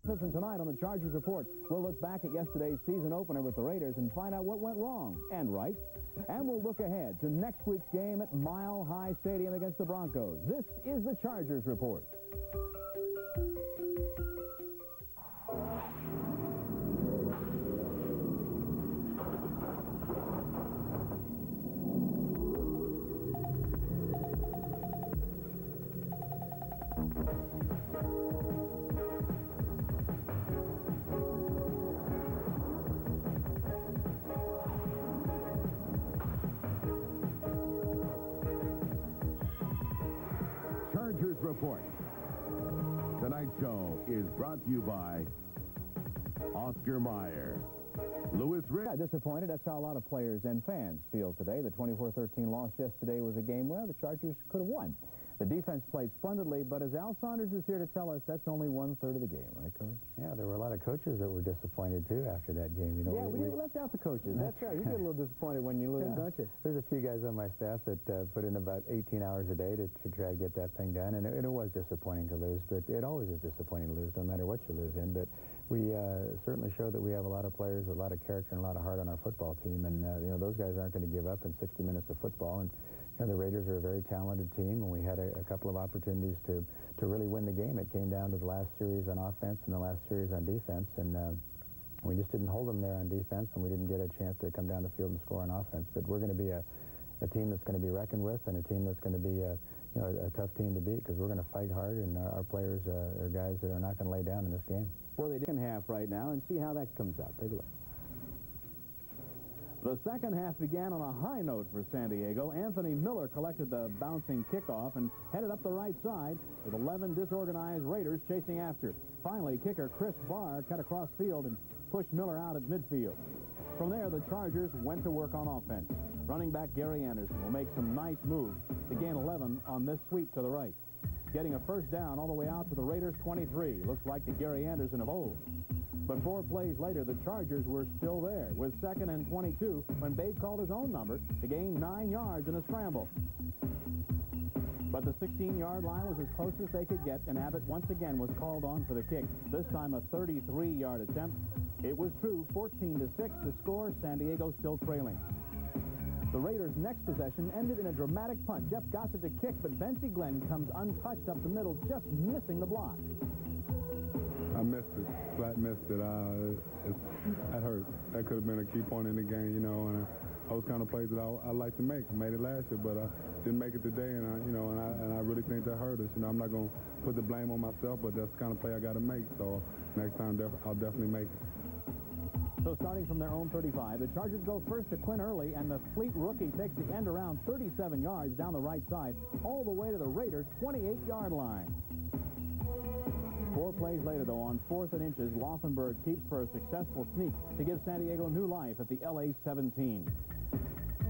And tonight on the Chargers Report, we'll look back at yesterday's season opener with the Raiders and find out what went wrong and right. And we'll look ahead to next week's game at Mile High Stadium against the Broncos. This is the Chargers Report. Chargers Report. Tonight's show is brought to you by Oscar Mayer. Lewis Rick. Yeah, disappointed. That's how a lot of players and fans feel today. The 24-13 loss yesterday was a game where the Chargers could have won. The defense played splendidly, but as Al Saunders is here to tell us, that's only 1/3 of the game, right, Coach? Yeah, there were a lot of coaches that were disappointed, too, after that game. You know, yeah, we left out the coaches. That's right. You get a little disappointed when you lose, don't you? There's a few guys on my staff that put in about 18 hours a day to try to get that thing done, and it was disappointing to lose, but it always is disappointing to lose, no matter what you lose in. But we certainly show that we have a lot of players, a lot of character, and a lot of heart on our football team, and you know, those guys aren't going to give up in 60 minutes of football. And you know, the Raiders are a very talented team, and we had a couple of opportunities to really win the game. It came down to the last series on offense and the last series on defense, and we just didn't hold them there on defense, and we didn't get a chance to come down the field and score on offense. But we're going to be a team that's going to be reckoned with, and a team that's going to be you know, a tough team to beat, because we're going to fight hard, and our players are guys that are not going to lay down in this game. Well, they did half right now, and see how that comes out. Take a look. The second half began on a high note for San Diego. Anthony Miller collected the bouncing kickoff and headed up the right side with 11 disorganized Raiders chasing after. Finally, kicker Chris Barr cut across field and pushed Miller out at midfield. From there, the Chargers went to work on offense. Running back Gary Anderson will make some nice moves to gain 11 on this sweep to the right. Getting a first down all the way out to the Raiders' 23. Looks like the Gary Anderson of old. But 4 plays later, the Chargers were still there with 2nd and 22 when Babe called his own number to gain 9 yards in a scramble. But the 16-yard line was as close as they could get, and Abbott once again was called on for the kick, this time a 33-yard attempt. It was true, 14-6 the score, San Diego still trailing. The Raiders' next possession ended in a dramatic punt. Jeff Gossett to kick, but Bensie Glenn comes untouched up the middle, just missing the block. I missed it, flat missed it. That hurt. That could have been a key point in the game, you know, and those kind of plays that I like to make. I made it last year, but I didn't make it today, and I really think that hurt us. You know, I'm not going to put the blame on myself, but that's the kind of play I got to make. So next time I'll definitely make it. So starting from their own 35, the Chargers go first to Quinn Early, and the fleet rookie takes the end around 37 yards down the right side, all the way to the Raiders' 28-yard line. 4 plays later, though, on 4th and inches, Laufenberg keeps for a successful sneak to give San Diego new life at the LA 17.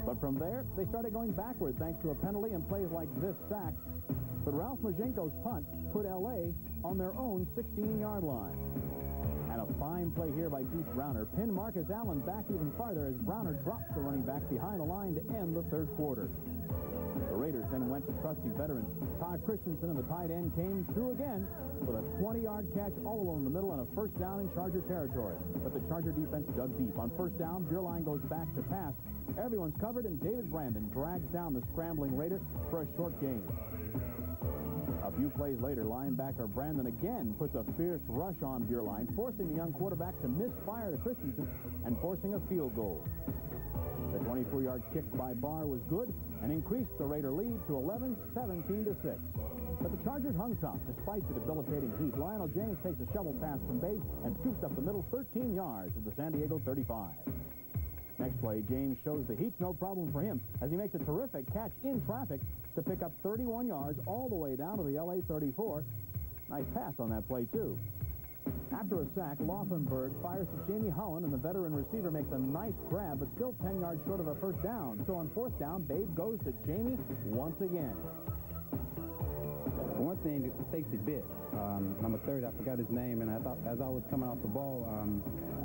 But from there, they started going backward thanks to a penalty and plays like this sack. But Ralph Majenko's punt put LA on their own 16-yard line. And a fine play here by Keith Browner pinned Marcus Allen back even farther as Browner drops the running back behind the line to end the 3rd quarter. The Raiders then went to trusty veteran Todd Christensen, and the tight end came through again with a 20-yard catch all along the middle and a first down in Charger territory. But the Charger defense dug deep. On first down, Bierlein goes back to pass. Everyone's covered, and David Brandon drags down the scrambling Raider for a short gain. A few plays later, linebacker Brandon again puts a fierce rush on Bierlein, forcing the young quarterback to misfire to Christensen and forcing a field goal. The 24-yard kick by Barr was good and increased the Raider lead to 11, 17-6. But the Chargers hung tough despite the debilitating heat. Lionel James takes a shovel pass from Babe and scoops up the middle 13 yards at the San Diego 35. Next play, James shows the heat's no problem for him as he makes a terrific catch in traffic to pick up 31 yards all the way down to the LA 34. Nice pass on that play, too. After a sack, Laufenberg fires to Jamie Holland, and the veteran receiver makes a nice grab, but still 10 yards short of a first down. So on 4th down, Babe goes to Jamie once again. One thing that takes a bit, number 30, I forgot his name, and I thought as I was coming off the ball,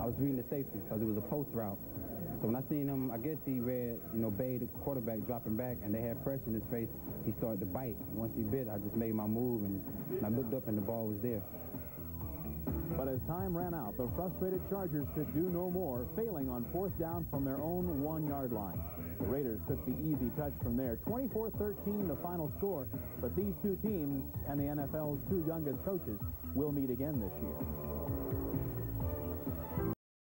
I was reading the safety because it was a post route. So when I seen him, I guess he read, Babe, the quarterback, dropping back, and they had pressure in his face. He started to bite. And once he bit, I just made my move, and I looked up, and the ball was there. But as time ran out, the frustrated Chargers could do no more, failing on 4th down from their own 1-yard line. The Raiders took the easy touch from there. 24-13 the final score, but these two teams and the NFL's two youngest coaches will meet again this year.